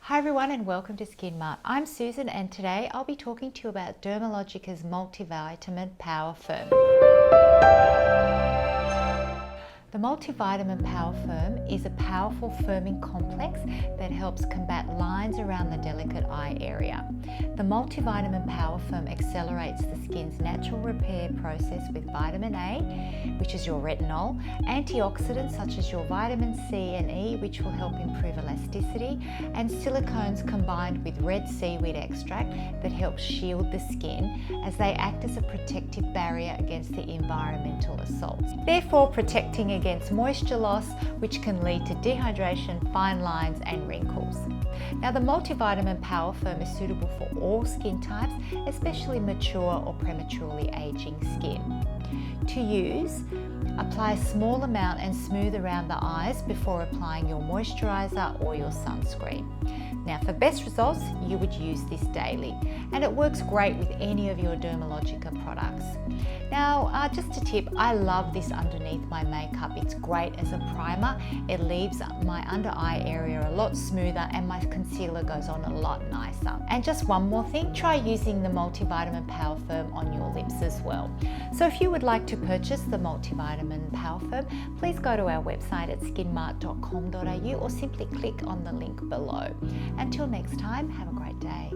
Hi everyone and welcome to Skinmart. I'm Susan and today I'll be talking to you about Dermalogica's Multivitamin Power Firm. The Multivitamin Power Firm is a powerful firming complex that helps combat lines around the delicate eye area. The Multivitamin Power Firm accelerates the skin's natural repair process with vitamin A, which is your retinol, antioxidants such as your vitamin C and E, which will help improve elasticity, and silicones combined with red seaweed extract that helps shield the skin as they act as a protective barrier against the environmental assaults, therefore protecting against moisture loss, which can lead to dehydration, fine lines and wrinkles. Now, the Multivitamin Power Firm is suitable for all skin types, especially mature or prematurely aging skin. To use, apply a small amount and smooth around the eyes before applying your moisturizer or your sunscreen. Now, for best results, you would use this daily, and it works great with any of your Dermalogica products. Now, just a tip, I love this underneath my makeup. It's great as a primer. It leaves my under eye area a lot smoother and my concealer goes on a lot nicer. And just one more thing, try using the Multivitamin Power Firm on your lips as well. So if you would like to purchase the Multivitamin Power Firm, please go to our website at skinmart.com.au or simply click on the link below. Until next time, have a great day.